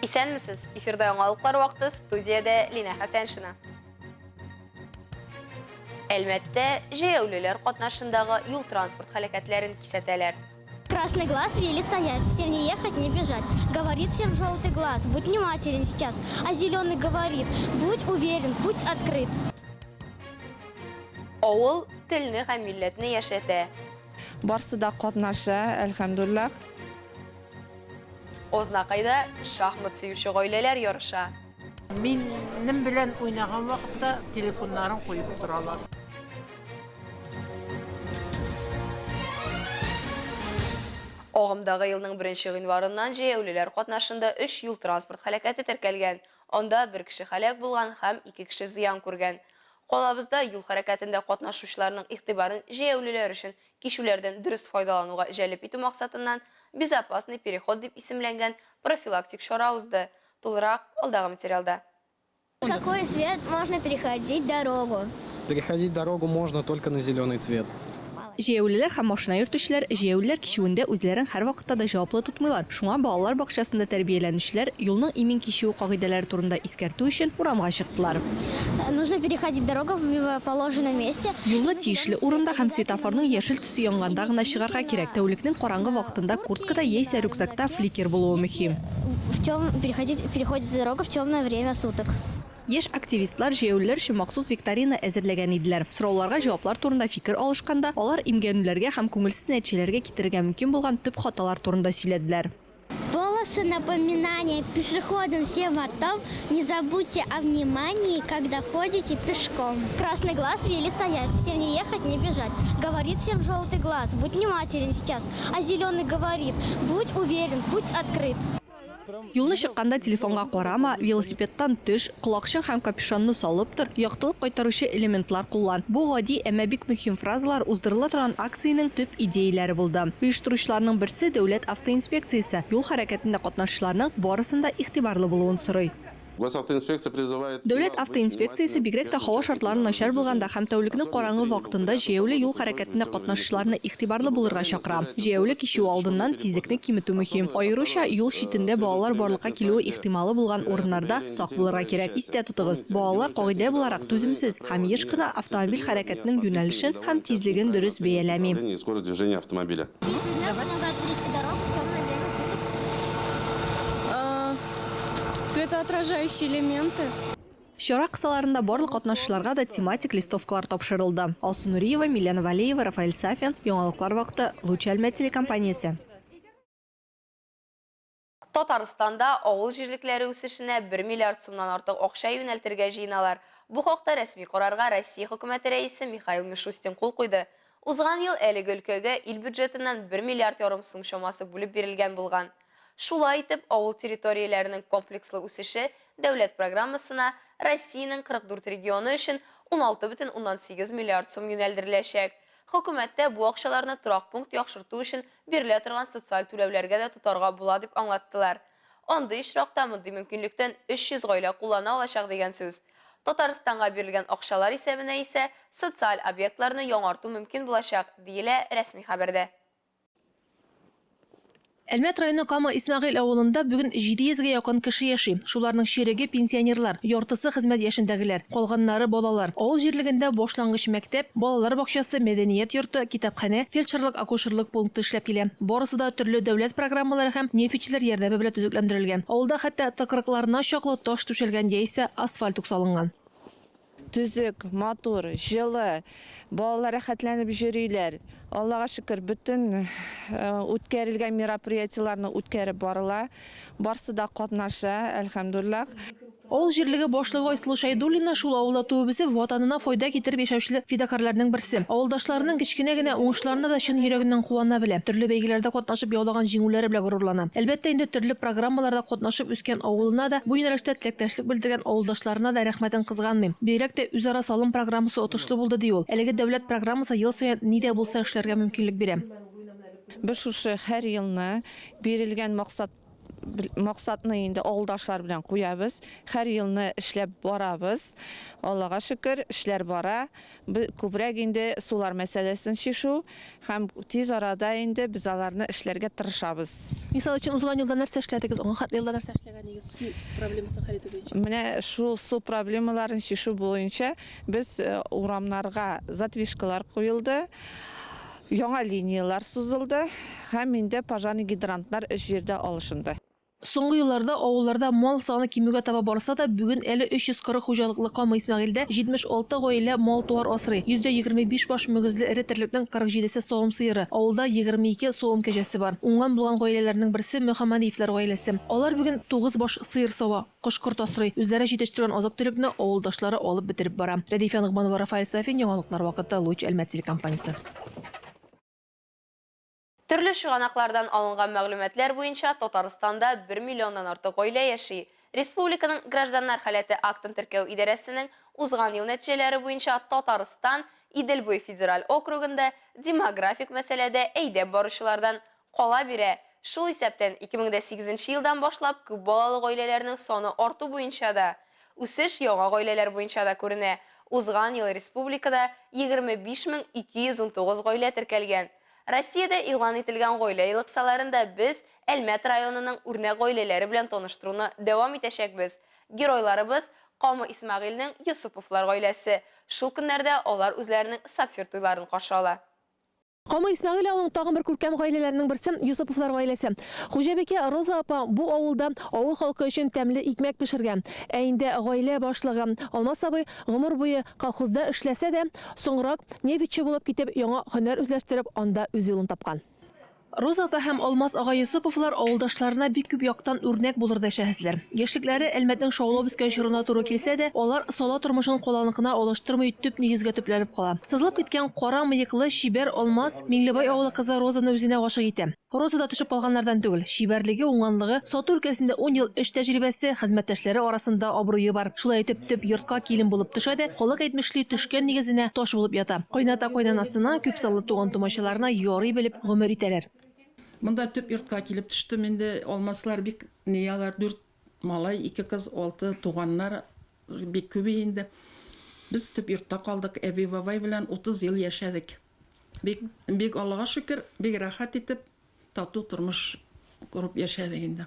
Исәнмесез, эфирда яңалыклар вакыты, студиядә Лина Хәсәншина. Әлмәттә җәяүлеләр катнашындагы юл транспорт хәрәкәтләрен кисәтәләр. Красный глаз вели стоять, всем не ехать, не бежать. Говорит всем желтый глаз, будь внимателен сейчас. А зеленый говорит, будь уверен, путь открыт. Авыл телне һәм милләтне яшәтә. Барсы да катнаша, әлхәмдүлилләх. Ознакайда шахмат сөюче гаиләләр ярыша. Минем белән уйнаган вакытта телефоннарын куеп торалар. Агымдагы елның 1 гыйнварыннан җәяүлеләр катнашында 3 юл транспорт хәрәкәте теркәлгән. Анда 1 кеше һәлак булган һәм 2 кеше зыян күргән. Калабызда юл хәрәкәтендә катнашучыларның игътибарын җәяүлеләр өчен кишүләрдән дөрес файдалануга җәлеп итү максатыннан безопасный переход дип исемләнгән профилактик чара узды. Тулырак алдагы материалда. Какой свет можно переходить дорогу? Переходить дорогу можно только на зеленый цвет. Җәяүлеләр һәм машина йөртүчеләр җәяүлеләр кичүендә үзләрен һәр вакытта да җаваплы тотмыйлар. Шуңа балалар бакчасында тәрбияләнүчеләр юлның имен кичү кагыйдәләре турында искәртү өчен урамга чыктылар. Нужно переходить дорогу в положенном месте. Юлны тиешле урында һәм светофорның яшел төсе янганда гына чыгарга кирәк. Тәүлекнең караңгы вакытында курткада яисә рюкзакта фликер булуы мөһим. Переходить дорогу в темное время суток. Яшь активистлар җәяүлеләр өчен махсус викторина әзерләгән иделәр. Сорауларга җаваплар турында фикер алышканда, алар имгәнүләргә һәм күңелсез нәтиҗәләргә китергә мөмкин булган төп хаталар турында сөйләделәр. Полосы напоминания пешеходам всем о том, не забудьте о внимании, когда ходите пешком. Красный глаз вели стоять, всем не ехать, не бежать. Говорит всем желтый глаз, будь внимателен сейчас. А зеленый говорит, будь уверен, путь открыт. Юлны чыкканда телефонга карама, велосипедтан төш, колакчын һәм капюшонны салып тор, яктылык кайтаручы элементлар куллан. Бу гади, әмма бик мөһим фразалар уздырыла торган акциянең төп идеяләре булды. Оештыручыларның берсе дәүләт автоинспекциясе юл хәрәкәтендә катнашучыларның барысында игътибарлы булуын сорый. Дәүләт автоинспекциясе бигрәк тә һава шартлары начар булганда һәм тәүлекнең караңгы вакытында җәяүле юл хәрәкәтендә катнашучыларны игътибарлы булырга чакыра. Җәяүле кичү алдыннан тизлекне киметү мөһим. Аеруча юл читендә балалар барлыкка килүе ихтималы булган урыннарда сак булырга кирәк. Истә тотыгыз, балалар кагыйдә буларак түземсез һәм еш кына автомобиль хәрәкәтенең юнәлешен һәм тизлеген дөрес бәяләми. Светоотражающие элементы. Чара кысаларында барлык катнашучыларга да тематик листовкалар тапшырылды. Алсу Нуриева, Милена Валеева, Рафаэль Сафин, яңалыклар вакыты, Луч Әлмәт телекомпаниясе. Татарстанда авыл җирлекләре үсешенә 1 миллиард сумнан артык акча юнәлтергә җыйналар. Бу хакта рәсми карарга Россия хөкүмәте рәисе Михаил Мишустин кул куйды. Узган ел әлеге өлкәгә ил бюджетыннан 1 миллиард ярым сум чамасы бүлеп бирелгән булган. Шулай итеп, авыл территорияләренең комплекслы үсеше дәүләт программасына Россиянең 44 регионы өчен 16,8 миллиард сум юнәлдереләчәк. Хөкүмәттә бу акчаларны торак пункт яхшырту өчен бирелә торган социаль түләүләргә дә тотарга була дип аңлаттылар. Андый очракта мондый мөмкинлектән 300 гаилә куллана алачак дигән сүз. Татарстанга бирелгән акчалар исәбенә исә социаль объектларны яңарту мөмкин булачак, диелә рәсми хәбәрдә. Әлмәт районы Кама Исмәгыйль авылында бүген 700-гә якын кеше яши. Шуларның шереге пенсионерлар, яртысы хезмәт яшендәгеләр, калганнары балалар. Авыл җирлегендә башлангыч мәктәп, балалар бакчасы, мәдәният йорты, китапханә, фельдшерлык, акушерлык пункты эшләп килә. Барысы да төрле дәүләт программалары һәм нефтьчеләр ярдәме белән төзекләндерелгән. Авылда хәтта тыкрыкларына чаклы таш түшәлгән яисә асфальт салынган. Түзек, матур, җылы, балалар рәхәтләнеп йөриләр. Аллага шөкер, бүтән үткәрелгән мероприятиеләрне үткәреп барыла. Барсы да катнаша, әлхәмдүлилләх. Авыл җирлеге башлыгы Айсылу Шәйдуллина шул авылда туып-үсеп, ватанына файда китереп яшәүче фидакарларның берсе. Авылдашларының кичкенә генә уңышларына да чын йөрәгеннән куана белә. Төрле бәйгеләрдә катнашып яулаган җиңүләре белән горурлана. Әлбәттә, инде төрле программаларда катнашып үскән авылына да, бу юнәлештә теләктәшлек белдергән авылдашларына да рәхмәтен кызганмыйм. Бигрәк тә үзара салым программасы отышлы булды ди ул. Әлеге дәүләт программасы ел саен нидә булса эшләргә мөмкинлек бирә. Без шушы һәр елны бирелгән максат максатны инде авылдашлар белән куябыз. Һәр елны эшләп барабыз. Аллага шөкер, эшләр бара. Күбрәк инде сулар мәсьәләсен шишу һәм тиз арада инде без аларны эшләргә тырышабыз. Мисал өчен узган елда нәрсә эшләдегез, аңа хәтле елда нәрсә эшләгәнегез су проблемасын хәл итү буенча? Менә шу су проблемаларын шишу буенча без урамнарга задвижкалар куелды. Яңа линиялар сузылды һәм инде пожарный гидрантлар өч җирдә алышынды. Соңгы елларда авылларда мал саны кимүгә таба барса да, бүген әле 340 хуҗалыклы Кама Исмәгыйльдә 76 гаилә мал туар асрый. 125 баш мөгезле эре терлекнең 47се савым сыеры. Авылда 22 савым кәҗәсе бар. Уңган булган гаиләләрнең берсе Мөхәммәдиевләр гаиләсе. Алар бүген 9 баш сыер сава, кош-корт асрый. Үзләре җитештергән азык-төлекне авылдашлары алып бетереп бара. Рәдифә Нугманова, Рафаэль Сафин, яңалыклар вакыты, Луч Әлмәт телекомпаниясе. Төрле шыганаклардан алынган мәгълүматлар буенча Татарстанда 1 миллионнан артык гаилә яши. Республиканың гражданнар халәте актын теркәү идарәсенең узган ел нәтиҗәләре буенча Татарстан Идел буе федераль округында демографик мәсьәләдә әйдәп баручылардан кала бирә. Шул исәптән 2008 елдан башлап күп балалы гаиләләрнең саны арту буенча да үсеш яңа гаиләләр буенча да күренә. Узган ел республикада 25219 гаилә теркәлгән. Россиядә игълан ителгән гаилә йылыксаларында без Әлмәт районының үрнәк гаиләләре белән таныштыруны дәвам итәчәкбез. Геройларыбыз Кама Исмәгыйльнең Юсуповлар гаиләсе. Шул көннәрдә алар үзләренең сапфир туйларын каршы ала. Кама Исмәгыйль авылының тагын бер күркәм гаиләләренең берсе Юсуповлар гаиләсе. Хуҗабикә Роза апа бу авылда авыл халкы өчен тәмле икмәк пешергән. Ә инде гаилә башлыгы Алмас абый гомер буе колхозда эшләсә дә, соңрак нефтче булып китеп, яңа һөнәр үзләштереп, анда үз юлын тапкан. Роза апа һәм Алмас агай Юсуповлар авылдашларына бик күп яктан үрнәк булыр да шәхесләр. Яшьлекләре Әлмәтнең шаулап үскән чорына туры килсә дә, алар сала тормышын каланыкына алыштырмый төп нигезгә төпләнеп кала. Сызылып киткән кара мыеклы шибәр Алмас Миңлебай авылы кызы Розаны үзенә гашык итә. Роза да төшеп калганнардан түгел. Шибәрлеге, уңганлыгы, сату өлкәсендә 10 ел эш тәҗрибәсе, хезмәттәшләре арасында абруе бар. Шулай итеп төп йортка килен булып төшә дә, халык әйтмешли төшкән нигезенә таш булып ята. Кайната кайнанасына, күп саллы туган тумачаларына ярый белеп гомер итәләр. Монда төп йортка килеп төштем инде. Алмаслар бик ниялар 4 малай, 2 кыз, 6 туганнар бик күп инде. Без төп йортта калдык. Әби бабай белән 30 ел яшәдек. Бик Аллага шөкер, бик рәхәт итеп тату тормыш курып яшәдек инде.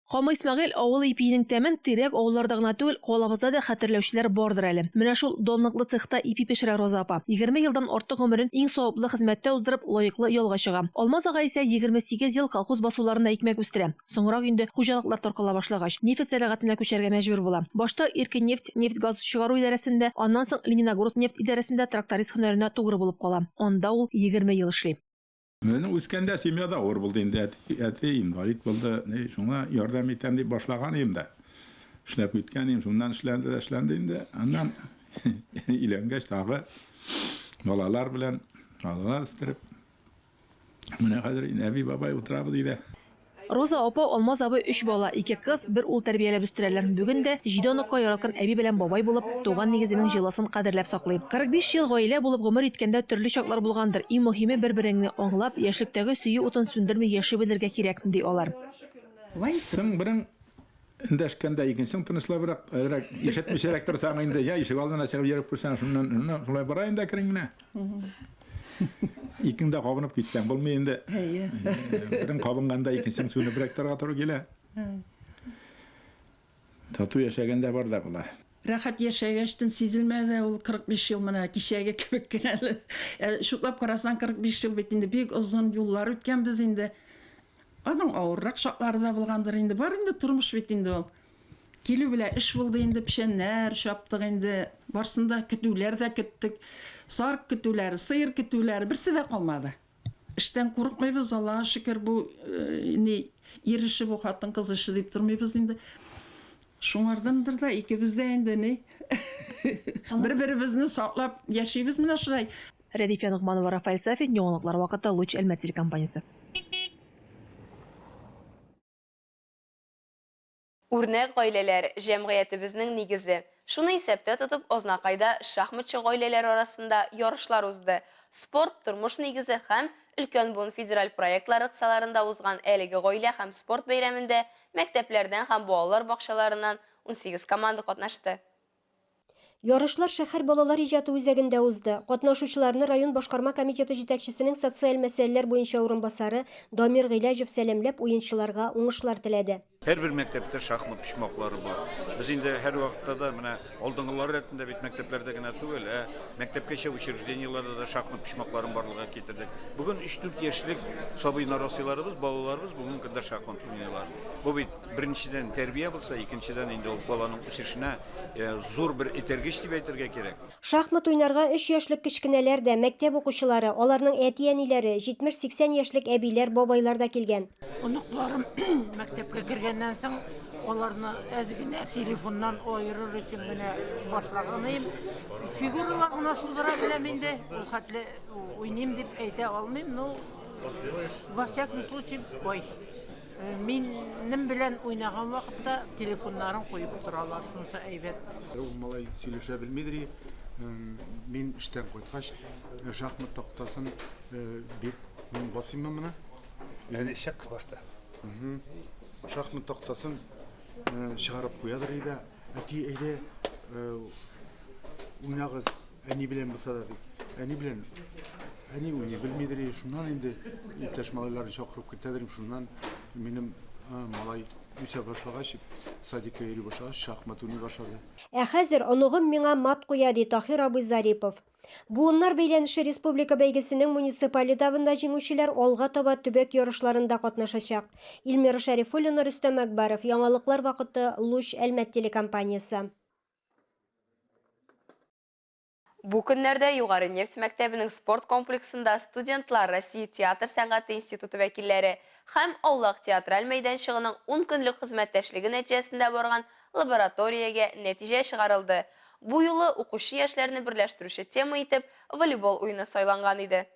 Кама Исмәгыйль авылы ипиенең тәмен тирәк авылларда гына түгел, калабызда да хәтерләүчеләр бардыр әле. Менә шул донлыклы цехта ипи пешерә Роза апа. 20 елдан артык гомерен иң саваплы хезмәттә уздырып, лаеклы ялга чыга. Алмаз агай исә 28 ел колхоз басуларында икмәк үстерә. Соңрак инде хуҗалыклар таркала башлагач, нефть сәнәгатенә күчәргә мәҗбүр була. Башта Иркеннефть нефть-газ чыгару идарәсендә, аннан соң Лениногорск нефть идарәсендә тракторист һөнәренә тугры булып кала. Анда ул 20 ел эшли. Менің өскенде семьяда ор болды енді, әті инвалид болды, шуңа ярдәм итәм дип башлаган енді. Эшләп киткән ем, шуннан эшләнде енді. Аннан өйләнгәч тагы балалар белән, балалар үстереп, менә хәзер әби бабай утырабыз диде. Роза апа Алмаз абый 3 бала, 2 кыз, 1 ул тәрбияләп үстерәләр. Бүген дә 7 аныкка яраткан әби белән бабай булып, туган нигезенең җылысын кадерләп саклый. 45 ел гаилә булып гомер иткәндә төрле чаклар булгандыр. Иң мөһиме бер-береңне аңлап, яшьлектәге сөю утын сүндерми яши белергә кирәк, ди алар. Соң берең эндәшкәндә икенчең тынычлабрак, яшәтмешәрәк торсаң инде, я ишек алдына чыгып йөреп күрсәң, шуннан шулай бара инде кереңне. Икеңдә кабынып китсәң булмый инде. Берең кабынганда икенчең суны бирәк торга туры килә. Тату яшәгәндә бар да була. Рәхәт яшәгәчтен сизелмәде ул 45 ел менә кичәгә кебек кенә. Шутлап карасаң 45 ел бит инде бик озын юллар үткән без инде. Аның авыррак шаклары да булгандыр инде. Бар инде тормыш бит инде ул. Килү белән эш булды инде, пешәннәр шаптык инде. Барсында көтүләр дә көттек. Сарык көтүләре, сыер көтүләре берсе дә калмады. Эштән курыкмыйбыз, Аллага шөкер, бу ирише бу хатын кыз эше дип тормыйбыз инде. Шуңардандыр да икебез дә инде бер-беребезне саклап яшибез менә шулай. Рәдифә Нугманова, Рафаэль Сафин, яңалыклар вакыты, Луч Әлмәт телекомпаниясе. Үрнәк гаиләләр җәмгыятебезнең нигезе. Шуны исәптә тотып, Азнакайда шахматчы гаиләләр арасында ярышлар узды. Спорт тормыш нигезе һәм Ülkön bun federal proyektlары кысаларында узган әлеге гаилә һәм спорт бәйрәмендә мәктәпләрдән һәм балалар бакчаларыннан 18 команда катнашты. Ярышлар шәһәр балалар иҗаты үзәгендә узды. Катнашучыларны район башкарма комитеты җитәкчесенең социаль мәсьәләләр буенча урынбасары Дамир Гыйләҗев сәламләп уенчыларга уңышлар теләде. Her bir mektepte şahmat pişmakları var. Biz indi her vakitte da mene aldığınlar retinde bit mekteplerde gene tüvel, mektepkeşe учрежденияларда da şahmat pişmakların varlığa getirdik. Bugün 3-4 yaşlık sabı narasılarımız, balalarımız bugün kadar şahmat oynuyorlar. Bu birinciden terbiye bulsa, ikinciden indi o balanın üsüşüne zor bir etergeç gibi eterge gerek. Шахмат уйнарга 3 яшьлек кичкенәләр дә, мәктәп укучылары, аларның әти-әниләре, 70-80 яшьлек әбиләр, бабайлар да килгән. Оныкларым мәктәпкә кергәннән соң аларны әзгенә телефоннан айырыр өчен генә башлаганым. Фигуралар гына сузыра беләм инде. Ул хәтле уйныйм дип әйтә алмыйм. Ну, во всяком случае, ой. Минем белән уйнаган вакытта телефоннарын куеп торалар, шунысы әйбәт. Ул малай сөйләшә белмидер. Мин эштән кайткач, шахмат тактасын бит басыйммы моны? Әле шәк башта. Шахмат тактасын чыгарып куядыр иде. Әти әйдә уйнагыз, әни белән булса да ди. Әни белән әни уйный белмидер. Шуннан инде иптәш малайларны чакырып китәдер. Шуннан минем малай үсә башлагач, садикка йөри башлагач, шахмат уйный башлады. Хәзер оныгым миңа мат куя ди Таһир абый Зарипов. Буыннар бәйләнеше республика бәйгесенең муниципаль этабында җиңүчеләр алга таба төбәк ярышларында катнашачак. Илмира Шәрифуллина, Рөстәм Әкбаров, Яңалыклар вакыты, Луч, Әлмәт телекомпаниясе. Бу көннәрдә Югары нефть мәктәбенең спорт комплексында студентлар Россия театр сәнгате институты вәкилләре һәм Аулак театраль мәйданчыгының 10 көнлек хезмәттәшлеге нәтиҗәсендә барган лабораториягә нәтиҗә чыгарылды. Бу юлы укучы яшьләрне берләштерүче тема итеп волейбол уйны сайланган иде.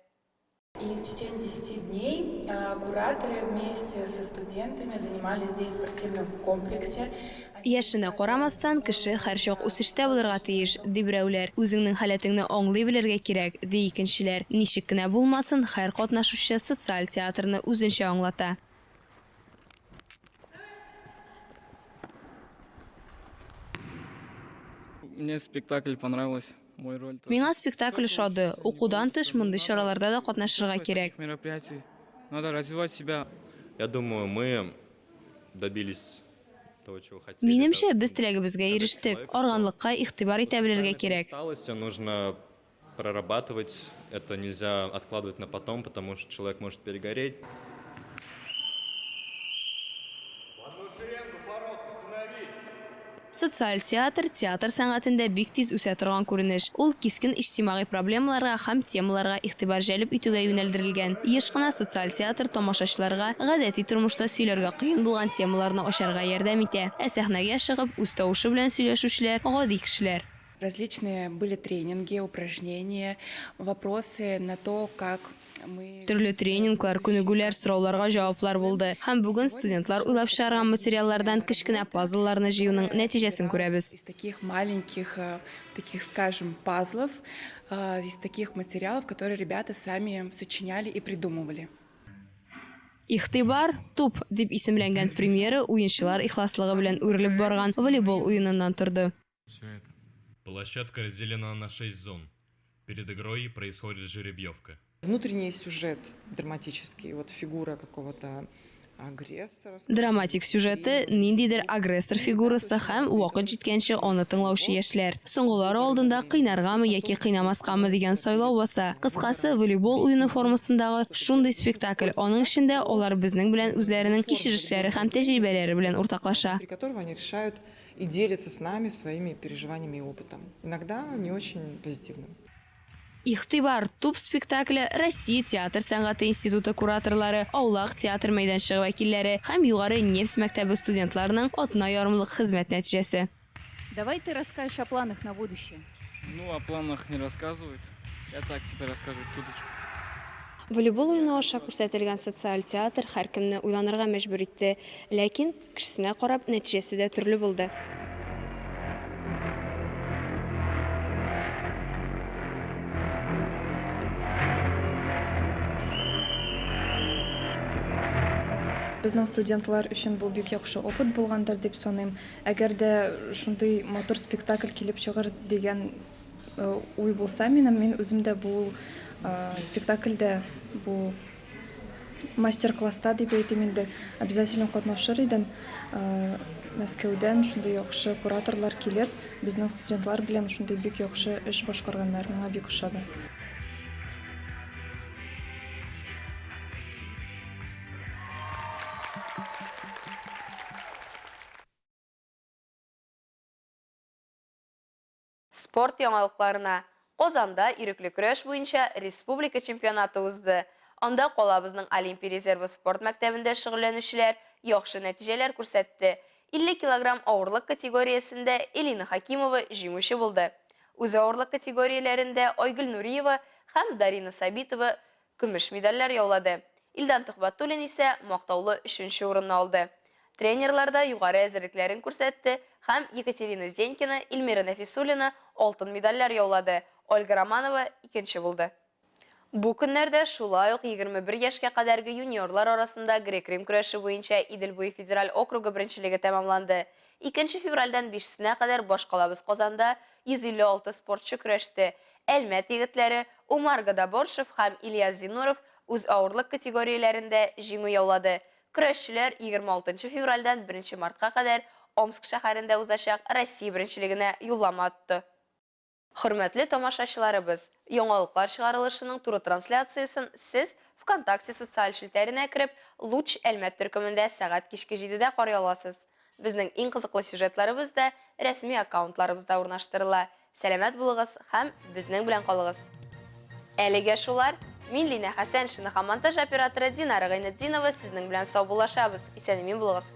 И в течение 10 дней кураторы вместе со студентами занимались здесь в спортивном комплексе. Яшенә карамастан, кеше һәр чак үсештә булырга тиеш, ди берәүләр. Үзеңнең халәтеңне аңлый белергә кирәк, ди икенчеләр. Ничек кенә булмасын, һәр катнашучы социаль театрны үзенчә аңлата. Мне спектакль понравилось. Миңа спектакль ошады. Укудан тыш мондый чараларда да катнашырга кирәк. Надо развивать себя. Я думаю, мы добились того, чего хотели. Минемчә, без теләгебезгә ирештек. Арганлыкка игътибар итә белергә кирәк. Нужно прорабатывать. Это нельзя откладывать на потом, потому что человек может перегореть. Социаль театр сәнгатендә бик тиз үсә торган күренеш. Ул кискен иҗтимагый проблемаларга һәм темаларга игътибар җәлеп итүгә юнәлдерелгән. Еш кына социаль театр тамашачыларга гадәти тормышта сөйләргә кыен булган темаларны ачарга ярдәм итә. Ә сәхнәгә чыгып, үз тавышы белән сөйләшүчеләр гади кешеләр. Различные были тренинги, упражнения, вопросы на то, как Төрле тренинглар, күнегүләр, сорауларга җаваплар булды. Һәм бүген студентлар уйлап чыгарган материаллардан кечкенә пазлларны җыюның нәтиҗәсен күрәбез. Из таких маленьких, таких, скажем, пазлов, из таких материалов, которые ребята сами сочиняли и придумывали. Игътибар туп дип исемләнгән премьера уенчылар ихласлыгы белән үрелеп барган волейбол уеныннан торды. Площадка разделена на 6 зон. Перед игрой происходит жеребьевка. Внутренний сюжет драматический, вот фигура какого-то агрессора. Драматик сюжеты ниндидер агрессор фигурасы һәм вакыт җиткәнче аны тыңлаучы яшьләр. Соңгылары алдында кыйнаргамы яки кыйнамаскамы дигән сайлау баса. Кыскасы, волейбол уены формасындагы шундый спектакль. Аның эчендә алар безнең белән үзләренең кичерешләре һәм тәҗрибәләре белән уртаклаша. При котором они решают и делятся с нами своими переживаниями и опытом. Иногда не очень позитивным. Игътибар туп спектакле Россия театр сәнгате институты кураторлары, Аулак театр мәйданчыгы вәкилләре һәм Югары нефть мәктәбе студентларының атна ярымлык хезмәт нәтиҗәсе. Давай ты расскажешь о планах на будущее. Ну, о планах не рассказывают. Я так тебе расскажу чуточку. Волейбол уены аша күрсәтелгән социаль театр һәркемне уйланырга мәҗбүр итте, ләкин кешесенә карап нәтиҗәсе дә төрле булды. Безнең студентлар өчен бу бик яхшы опыт булгандыр дип саныйм. Әгәр дә шундый мотор спектакль килеп чыгыр дигән уй булса минем, мин үзем дә бу спектакльдә бу мастер-класста дип әйтим инде обязательно катнашыр идем. Мәскәүдән шундый яхшы кураторлар килеп, безнең студентлар белән шундый бик яхшы эш башкарганнар, миңа бик ошады. Спорт яңалыкларына. Казанда ирекле көрәш буенча республика чемпионаты узды. Анда калабызның Олимпия резервы спорт мәктәбендә шөгыльләнүчеләр яхшы нәтиҗәләр күрсәтте. 50 килограмм авырлык категориясендә Элина Хакимова җиңүче булды. Үз авырлык категорияләрендә Айгөл Нуриева һәм Дарина Сабитова көмеш медальләр яулады. Илдан Тухбатуллин исә мактаулы 3нче урынны алды. Тренерларда югары әзерлекләрен күрсәтте һәм Екатерина Зенькина, Илмира Нәфисуллина алтын медальләр яулады. Ольга Романова 2нче булды. Бу көннәрдә шулай ук 21 яшькә кадәрге юниорлар арасында грек-рим көрәше буенча Идел буе федераль округы беренчелеге тәмамланды. 2 февральдән 5-сенә кадәр башкалабыз Казанда 156 спортчы көрәште. Әлмәт егетләре Умар Гадаборшев һәм Ильяс Зинуров үз авырлык категорияләрендә җиңү яулады. Көрәшчеләр 26 февральдән 1 мартка кадәр Омск шәһәрендә узачак Россия беренчелегенә юллама атты. Хөрмәтле тамашачыларыбыз, яңалыклар чыгарылышының туры трансляциясын сез ВКонтакте социаль шелтәренә кереп, Луч Әлмәт төркемендә сәгать кичке 7дә карый аласыз. Безнең иң кызыклы сюжетларыбыз да рәсми аккаунтларыбызда урнаштырыла. Сәламәт булыгыз һәм безнең белән калыгыз. Әлегә шулар, мин Лина Хәсәншина һәм монтаж операторы Динара Гайнетдинова сезнең белән сау булашабыз. Исән-имин булыгыз.